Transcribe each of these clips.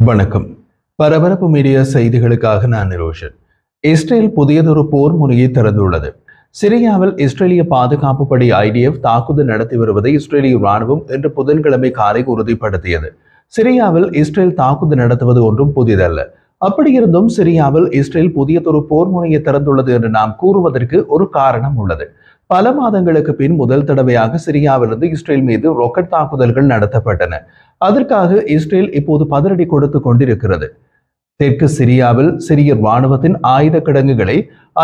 வணக்கம். பரபரப்பு மீடியா செய்திகளுக்காக நான் நிரோஷன். இஸ்ரேல் புதியதொரு போர் முனையை திறந்துள்ளது. சிரியாவில் இஸ்ரேலிய பாதுகாப்பு படை IDF தாக்குதல் நடத்தி வருவதை இஸ்ரேலிய ராணுவம் இன்று புதன்கிழமை காலை உறுதிப்படுத்தியது. சிரியாவில் இஸ்ரேல் தாக்குதல் நடத்துவது ஒன்றும் புதிதல்ல. அப்படியிருந்தும் சிரியாவில் இஸ்ரேல் புதியதொரு போர் முனையை திறந்துள்ளது என்று நாம் கூறுவதற்கு ஒரு காரணம் உள்ளது. பல மாதங்களுக்கு பின் முதல் தடவையாக சிரியாவிலிருந்து இஸ்ரேல் மீது ராக்கெட் தாக்குதல்கள் நடத்தப்பட்டன. அதற்காக இஸ்ரேல் இப்போது பதிலடி கொடுத்து கொண்டிருக்கிறது. தெற்கு சிரியாவில் சிரிய ராணுவத்தின் ஆயுத கிடங்குகளை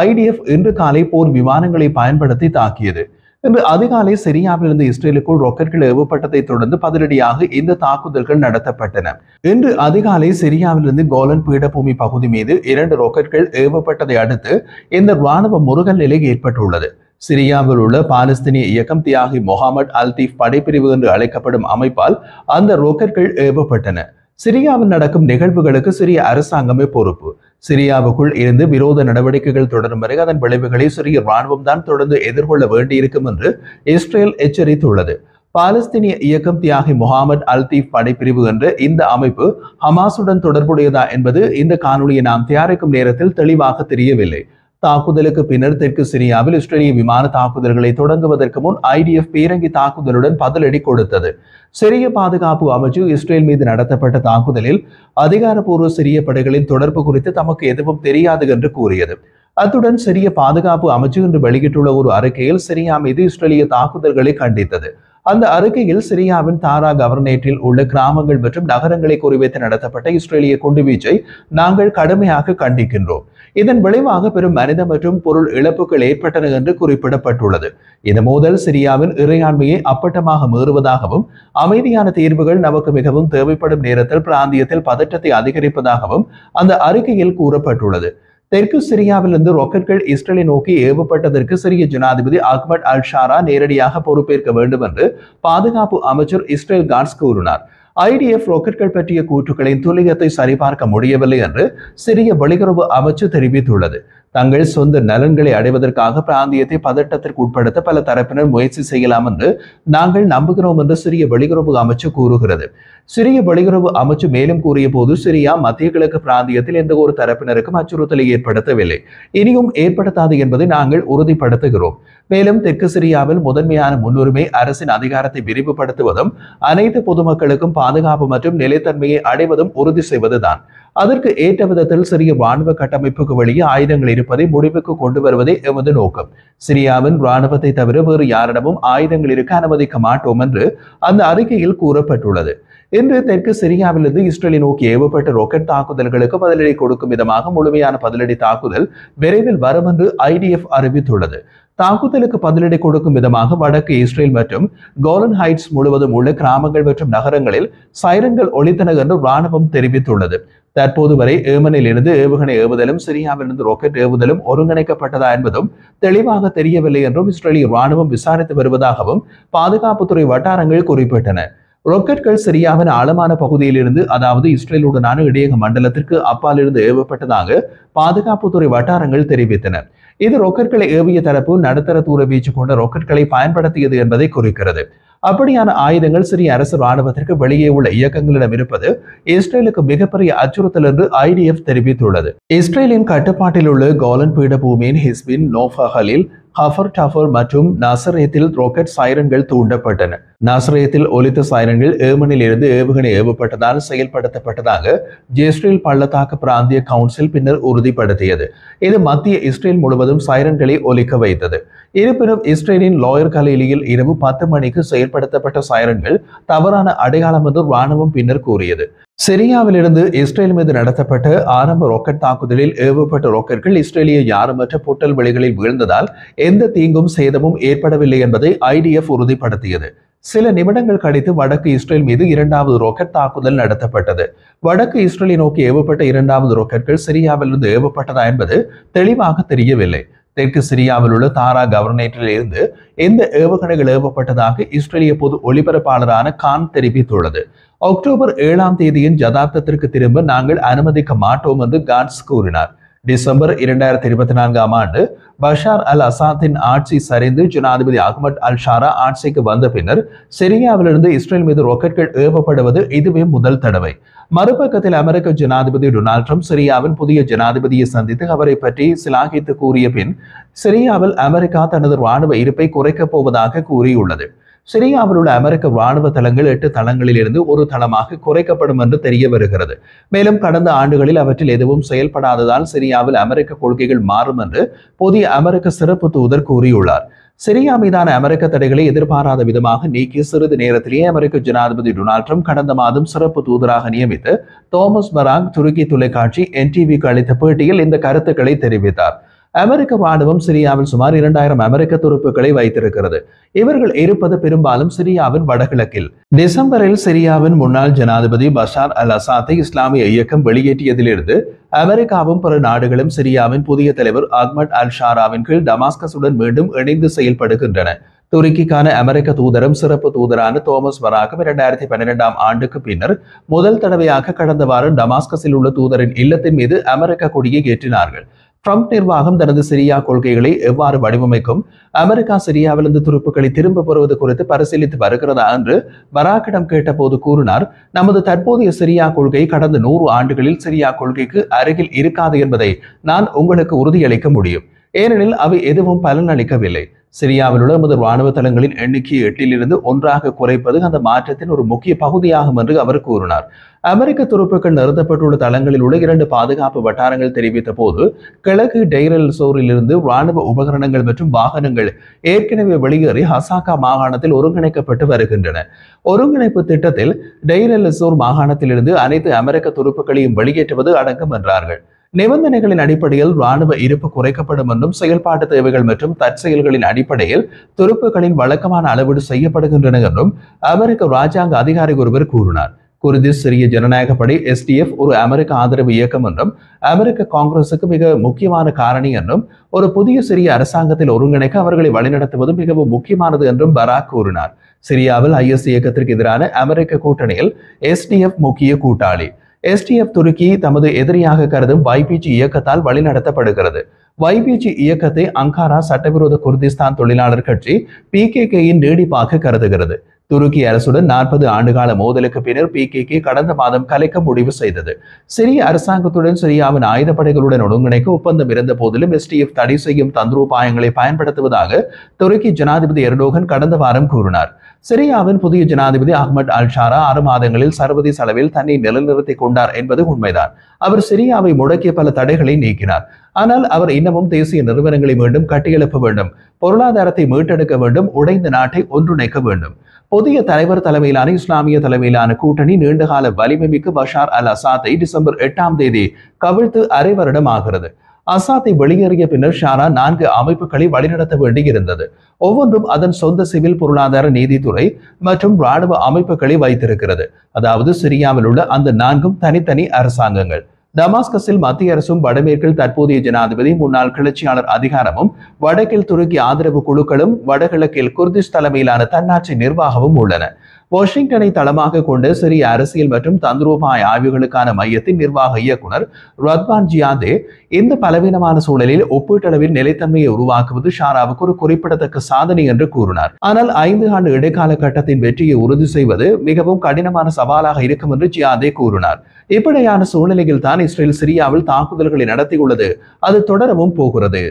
IDF இன்று காலை போர் விமானங்களை பயன்படுத்தி தாக்கியது. இன்று அதிகாலை சிரியாவிலிருந்து இஸ்ரேலுக்குள் ராக்கெட்கள் ஏவப்பட்டதை தொடர்ந்து பதிலடியாக இந்த தாக்குதல்கள் நடத்தப்பட்டன. இன்று அதிகாலை சிரியாவிலிருந்து கோலன் பீடபூமி பகுதி மீது 2 ராக்கெட்கள் ஏவப்பட்டதை அடுத்து இந்த ராணுவ முருகல் நிலை ஏற்பட்டுள்ளது. சிரியாவில் உள்ள பாலஸ்தீனிய இயக்கம் தியாகி முகமது அல்தீப் படைப்பிரிவு என்று அழைக்கப்படும் அமைப்பால் அந்த ராக்கெட்கள் ஏவப்பட்டன. சிரியாவில் நடக்கும் நிகழ்வுகளுக்கு சிரிய அரசாங்கமே பொறுப்பு. சிரியாவுக்குள் இருந்து விரோத நடவடிக்கைகள் தொடரும் வரை அதன் விளைவுகளை சிரிய ராணுவம் தான் தொடர்ந்து எதிர்கொள்ள வேண்டியிருக்கும் என்று இஸ்ரேல் எச்சரித்துள்ளது. பாலஸ்தீனிய இயக்கம் தியாகி முகமது அல்தீப் படைப்பிரிவு என்ற இந்த அமைப்பு ஹமாசுடன் தொடர்புடையதா என்பது இந்த காணொலியை நாம் தயாரிக்கும் நேரத்தில் தெளிவாக தெரியவில்லை. தாக்குதலுக்கு பின்னர் தெற்கு சிரியாவில் இஸ்ரேலிய விமான தாக்குதல்களை தொடங்குவதற்கு முன் IDF பீரங்கி தாக்குதலுடன் பதிலடி கொடுத்தது. சிரிய பாதுகாப்பு அமைச்சு இஸ்ரேல் மீது நடத்தப்பட்ட தாக்குதலில் அதிகாரப்பூர்வ சிரிய படைகளின் தொடர்பு குறித்து தமக்கு எதுவும் தெரியாது என்று கூறியது. அத்துடன் சிரிய பாதுகாப்பு அமைச்சு இன்று வெளியிட்டுள்ள ஒரு அறிக்கையில் சிரியா மீது இஸ்ரேலிய தாக்குதல்களை கண்டித்தது. அந்த அறிக்கையில் சிரியாவின் தாரா கவர்னரேட்டில் உள்ள கிராமங்கள் மற்றும் நகரங்களை குறிவைத்து நடத்தப்பட்ட இஸ்ரேலிய குண்டுவீச்சை நாங்கள் கடுமையாக கண்டிக்கின்றோம். இதன் விளைவாக பெரும் மனித மற்றும் பொருள் இழப்புகள் ஏற்பட்டன என்று குறிப்பிடப்பட்டுள்ளது. இந்த மோதல் சிரியாவின் இறையாண்மையை அப்பட்டமாக மீறுவதாகவும் அமைதியான தீர்வுகள் நமக்கு மிகவும் தேவைப்படும் நேரத்தில் பிராந்தியத்தில் பதற்றத்தை அதிகரிப்பதாகவும் அந்த அறிக்கையில் கூறப்பட்டுள்ளது. தெற்கு சிரியாவிலிருந்து ராக்கெட்கள் இஸ்ரேலை நோக்கி ஏவப்பட்டதற்கு சிரிய ஜனாதிபதி அஹ்மத் அல் ஷாரா நேரடியாக பொறுப்பேற்க வேண்டும் என்று பாதுகாப்பு அமைச்சர் இஸ்ரேல் காட்ஸ் கூறினார். IDF ராக்கெட்கள் பற்றிய கூற்றுக்களின் துல்லியத்தை சரிபார்க்க முடியவில்லை என்று சிரிய வெளியுறவு அமைச்சு தெரிவித்துள்ளது. தங்கள் சொந்த நலன்களை அடைவதற்காக பிராந்தியத்தை பதட்டத்திற்கு உட்படுத்த பல தரப்பினர் முயற்சி செய்யலாம் என்று நாங்கள் நம்புகிறோம் என்று சிரிய வெளியுறவு அமைச்சு கூறுகிறது. சிரிய வெளியுறவு அமைச்சு மேலும் கூறிய போது சிரியா மத்திய கிழக்கு பிராந்தியத்தில் எந்த ஒரு தரப்பினருக்கும் அச்சுறுத்தலை ஏற்படுத்தவில்லை, இனியும் ஏற்படுத்தாது என்பதை நாங்கள் உறுதிப்படுத்துகிறோம். மேலும் தெற்கு சிரியாவில் முதன்மையான முன்னுரிமை அரசின் அதிகாரத்தை விரிவுபடுத்துவதும் அனைத்து பொதுமக்களுக்கும் பாதுகாப்பு மற்றும் நிலைத்தன்மையை அடைவதும் உறுதி செய்வதுதான். அதற்கு ஏற்ற விதத்தில் சிரிய ராணுவ கட்டமைப்புக்கு வெளியே ஆயுதங்கள் இருப்பதை முடிவுக்கு கொண்டு வருவதே எமது நோக்கம். சிரியாவின் ராணுவத்தை தவிர வேறு யாரிடமும் ஆயுதங்கள் இருக்க அனுமதிக்க மாட்டோம் என்று அந்த அறிக்கையில் கூறப்பட்டுள்ளது. இன்று தெற்கு சிரியாவிலிருந்து இஸ்ரேலை நோக்கி ஏவப்பட்ட ராக்கெட் தாக்குதல்களுக்கு பதிலடி கொடுக்கும் விதமாக முழுமையான பதிலடி தாக்குதல் விரைவில் வரும் என்று IDF அறிவித்துள்ளது. தாக்குதலுக்கு பதிலடி கொடுக்கும் விதமாக வடக்கு இஸ்ரேல் மற்றும் கோலன் ஹைட்ஸ் முழுவதும் உள்ள கிராமங்கள் மற்றும் நகரங்களில் சைரன்கள் ஒலித்தன என்று ராணுவம் தெரிவித்துள்ளது. தற்போது வரை ஏமனில் இருந்து ஏவுகணை ஏவுதலும் சிரியாவிலிருந்து ராக்கெட் ஏவுதலும் ஒருங்கிணைக்கப்பட்டதா என்பதும் தெளிவாக தெரியவில்லை என்றும் இஸ்ரேலிய ராணுவம் விசாரித்து வருவதாகவும் பாதுகாப்புத்துறை வட்டாரங்கள் குறிப்பிட்டன. ராக்கெட்கள் சிரியாவின் ஆழமான பகுதியிலிருந்து, அதாவது இஸ்ரேலுடனான இடையக மண்டலத்திற்கு அப்பால் இருந்து ஏவப்பட்டதாக பாதுகாப்புத்துறை வட்டாரங்கள் தெரிவித்தன. இது ராக்கெட்களை ஏவிய தரப்பு நடுத்தர தூர வீச்சு கொண்ட ராக்கெட்களை பயன்படுத்தியது என்பதை குறிக்கிறது. அப்படியான ஆயுதங்கள் சிரிய அரசு ராணுவத்திற்கு வெளியே உள்ள இயக்கங்களிடம் இருப்பது இஸ்ரேலுக்கு மிகப்பெரிய அச்சுறுத்தல் என்று IDF தெரிவித்துள்ளது. இஸ்ரேலின் கட்டுப்பாட்டில் உள்ள கோலன் பீடபூமியின் ஹிஸ்பின் நோஃபஹலில் ஹஃபர் டஃபர் மற்றும் நசரேத்தில் ராக்கெட் சைரன்கள் தூண்டப்பட்டன. நசரேத்தில் ஒலித்த சைரன்கள் ஏமனில் இருந்து ஏவுகணை ஏவப்பட்டதால் செயல்படுத்தப்பட்டதாக இஸ்ரேல் பள்ளத்தாக்கு பிராந்திய கவுன்சில் பின்னர் உறுதிப்படுத்தியது. இது மத்திய இஸ்ரேல் முழுவதும் சைரன்களை ஒலிக்க வைத்தது. இருப்பினும் இஸ்ரேலின் லோயர் கலீலியில் இரவு 10 மணிக்கு செயல்படுத்தப்பட்ட சைரன்கள் தவறான அடையாளம் என்று ராணுவம் பின்னர் கூறியது. சிரியாவிலிருந்து இஸ்ரேல் மீது நடத்தப்பட்ட ஆரம்ப ராக்கெட் தாக்குதலில் ஏவப்பட்ட ராக்கெட்கள் இஸ்ரேலிய யாருமற்ற பொட்டல் வெளிகளில் வீழ்ந்ததால் எந்த தீங்கும் சேதமும் ஏற்படவில்லை என்பதை IDF உறுதிப்படுத்தியது. சில நிமிடங்கள் கழித்து வடக்கு இஸ்ரேல் மீது 2வது ராக்கெட் தாக்குதல் நடத்தப்பட்டது. வடக்கு இஸ்ரேலை நோக்கி ஏவப்பட்ட 2வது ராக்கெட்கள் சிரியாவிலிருந்து ஏவப்பட்டதா என்பது தெளிவாக தெரியவில்லை. தெற்கு சிரியாவில் உள்ள தாரா கவர்னரேட்டில் இருந்து எந்த ஏவுகணைகள் ஏவப்பட்டதாக இஸ்ரேலிய பொது ஒலிபரப்பாளரான கான் தெரிவித்துள்ளது. அக்டோபர் 7ஆம் தேதியின் ஜதாப்தத்திற்கு திரும்ப நாங்கள் அனுமதிக்க மாட்டோம் என்று காட்ஸ் கூறினார். டிசம்பர் 2024 ஆண்டு பஷார் அல் அசாத்தின் ஆட்சி சரிந்து ஜனாதிபதி அஹ்மத் அல் ஷாரா ஆட்சிக்கு வந்த பின்னர் சிரியாவிலிருந்து இஸ்ரேல் மீது ராக்கெட்கள் ஏவப்படுவது இதுவே முதல் தடவை. மறுபக்கத்தில் அமெரிக்க ஜனாதிபதி டொனால்ட் ட்ரம்ப் சிரியாவின் புதிய ஜனாதிபதியை சந்தித்து அவரை பற்றி சிலாகித்து கூறிய பின் சிரியாவில் அமெரிக்கா தனது ராணுவ இருப்பை குறைக்கப் போவதாக கூறியுள்ளது. சிரியாவில் உள்ள அமெரிக்க ராணுவ தளங்கள் 8 தளங்களில் இருந்து ஒரு தளமாக குறைக்கப்படும் என்று தெரிய வருகிறது. மேலும் கடந்த ஆண்டுகளில் அவற்றில் எதுவும் செயல்படாததால் சிரியாவில் அமெரிக்க கொள்கைகள் மாறும் என்று புதிய அமெரிக்க சிறப்பு தூதர் கூறியுள்ளார். சிரியா மீதான அமெரிக்க தடைகளை எதிர்பாராத விதமாக நீக்கிய சிறிது நேரத்திலேயே அமெரிக்க ஜனாதிபதி டொனால்ட் ட்ரம்ப் கடந்த மாதம் சிறப்பு தூதராக நியமித்து தோமஸ் பராக் துருக்கி தொலைக்காட்சி NTVக்கு அளித்த பேட்டியில் இந்த கருத்துக்களை தெரிவித்தார். அமெரிக்க ராணுவம் சிரியாவில் சுமார் 2000 அமெரிக்க துருப்புக்களை வைத்திருக்கிறது. இவர்கள் இருப்பது பெரும்பாலும் சிரியாவின் வடகிழக்கில். டிசம்பரில் சிரியாவின் முன்னாள் ஜனாதிபதி பஷார் அல் அசாத்தை இஸ்லாமிய இயக்கம் வெளியேற்றியதிலிருந்து அமெரிக்காவும் பிற நாடுகளும் சிரியாவின் புதிய தலைவர் அஹ்மத் அல் ஷாராவின் கீழ் டமாஸ்கஸுடன் மீண்டும் இணைந்து செயல்படுகின்றன. துருக்கிக்கான அமெரிக்க தூதரும் சிறப்பு தூதரான தோமஸ் பராக்கும் 2012 ஆண்டுக்கு பின்னர் முதல் தடவையாக கடந்த வாரம் டமாஸ்கஸில் உள்ள தூதரின் இல்லத்தின் மீது அமெரிக்க கொடியை ஏற்றினார்கள். ட்ரம்ப் நிர்வாகம் தனது சிரியா கொள்கைகளை எவ்வாறு வடிவமைக்கும், அமெரிக்கா சிரியாவிலிருந்து துருப்புக்களை திரும்ப பெறுவது குறித்து பரிசீலித்து வருகிறதா என்று பராக்கிடம் கேட்டபோது கூறினார், நமது தற்போதைய சிரியா கொள்கை கடந்த 100 ஆண்டுகளில் சிரியா கொள்கைக்கு அருகில் இருக்காது என்பதை நான் உங்களுக்கு உறுதியளிக்க முடியும். ஏனெனில் அவை எதுவும் பலனளிக்கவில்லை. சிரியாவில் உள்ள நமது ராணுவ தளங்களின் எண்ணிக்கையை 8 1 குறைப்பது அந்த மாற்றத்தின் ஒரு முக்கிய பகுதியாகும் என்று அவர் கூறினார். அமெரிக்க துருப்புக்கள் நிறுத்தப்பட்டுள்ள தளங்களில் உள்ள 2 பாதுகாப்பு வட்டாரங்கள் தெரிவித்த போது கிழக்கு டெய்ர் எல் சோரில் இருந்து ராணுவ உபகரணங்கள் மற்றும் வாகனங்கள் ஏற்கனவே வெளியேறி ஹசாகா மாகாணத்தில் ஒருங்கிணைக்கப்பட்டு வருகின்றன. ஒருங்கிணைப்பு திட்டத்தில் டெய்ர் எல் சோர் மாகாணத்திலிருந்து அனைத்து அமெரிக்க துருப்புக்களையும் வெளியேற்றுவது அடங்கும் என்றார்கள். நிபந்தனைகளின் அடிப்படையில் ராணுவ இருப்பு குறைக்கப்படும் என்றும் செயல்பாட்டு தேவைகள் மற்றும் தற்செயல்களின் அடிப்படையில் துருப்புகளின் வழக்கமான அளவீடு செய்யப்படுகின்றன என்றும் அமெரிக்க ராஜாங்க அதிகாரி ஒருவர் கூறினார். குர்திஷ் சிரிய ஜனநாயக படை SDF ஒரு அமெரிக்க ஆதரவு இயக்கம் என்றும் அமெரிக்க காங்கிரசுக்கு மிக முக்கியமான காரணி என்றும் ஒரு புதிய சிரிய அரசாங்கத்தில் ஒருங்கிணைக்க அவர்களை வழிநடத்துவது மிகவும் முக்கியமானது என்றும் பராக் கூறினார். சிரியாவில் IS இயக்கத்திற்கு எதிரான அமெரிக்க கூட்டணியில் SDF முக்கிய கூட்டாளி. SDF துருக்கி தமது எதிரியாக கருதும் YPG இயக்கத்தால் வழிநடத்தப்படுகிறது. YPG இயக்கத்தை அங்காரா சட்டவிரோத குர்திஸ்தான் தொழிலாளர் கட்சி PKKயின் நீடிப்பாக கருதுகிறது. துருக்கி அரசுடன் 40 ஆண்டுகால மோதலுக்கு பின்னர் PKK கடந்த மாதம் கலைக்க முடிவு செய்தது. சிரிய அரசாங்கத்துடன் சிரியாவின் ஆயுதப்படைகளுடன் ஒருங்கிணைக்க ஒப்பந்தம் இருந்த போதிலும் SDF தடை செய்யும் தந்திரோபாயங்களை பயன்படுத்துவதாக துருக்கி ஜனாதிபதி எர்டோகன் கடந்த வாரம் கூறினார். சிரியாவின் புதிய ஜனாதிபதி அஹ்மத் அல் ஷாரா 6 மாதங்களில் சர்வதேச அளவில் தன்னை நிலைநிறுத்திக் கொண்டார் என்பது உண்மைதான். அவர் சிரியாவை முடக்கிய பல தடைகளை நீக்கினார். ஆனால் அவர் இன்னமும் தேசிய நிறுவனங்களை மீண்டும் கட்டியெழுப்ப வேண்டும், பொருளாதாரத்தை மீட்டெடுக்க வேண்டும், உடைந்த நாட்டை ஒன்றிணைக்க வேண்டும். புதிய தலைவர் தலைமையிலான இஸ்லாமிய தலைமையிலான கூட்டணி நீண்டகால வலிமைமிக்க பஷார் அல் அசாத்தை டிசம்பர் 8 கவிழ்த்து அரை வருடம் ஆகிறது. அசாத்தை வெளியேறிய பின்னர் ஷாரா 4 அமைப்புகளை வழிநடத்த வேண்டியிருந்தது. ஒவ்வொன்றும் அதன் சொந்த சிவில், பொருளாதார, நீதித்துறை மற்றும் ராணுவ அமைப்புகளை வைத்திருக்கிறது. அதாவது சிரியாவில் உள்ள அந்த 4ம் தனித்தனி அரசாங்கங்கள். டமாஸ்கஸில் மத்திய அரசும் வடமேற்கில் தற்போதைய ஜனாதிபதி முன்னாள் கிளர்ச்சியாளர் அதிகாரமும் வடக்கில் துருக்கி ஆதரவு குழுக்களும் வடகிழக்கில் குர்திஷ் தலைமையிலான தன்னாட்சி நிர்வாகமும் உள்ளன. வாஷிங்டனை தளமாக கொண்ட சிரிய அரசியல் மற்றும் தந்திரோபாய ஆய்வுகளுக்கான மையத்தின் நிர்வாக இயக்குனர் ரத்வான் ஜியாதே இந்த பலவீனமான சூழலில் ஒப்பீட்டளவில் நிலைத்தன்மையை உருவாக்குவது ஷாராவுக்கு ஒரு குறிப்பிடத்தக்க சாதனை என்று கூறினார். ஆனால் 5 ஆண்டு இடைக்கால கட்டத்தின் வெற்றியை உறுதி செய்வது மிகவும் கடினமான சவாலாக இருக்கும் என்று ஜியாதே கூறினார். இப்படியான சூழ்நிலையில் தான் இஸ்ரேல் சிரியாவில் தாக்குதல்களை நடத்தியுள்ளது. அது தொடரவும் போகிறது.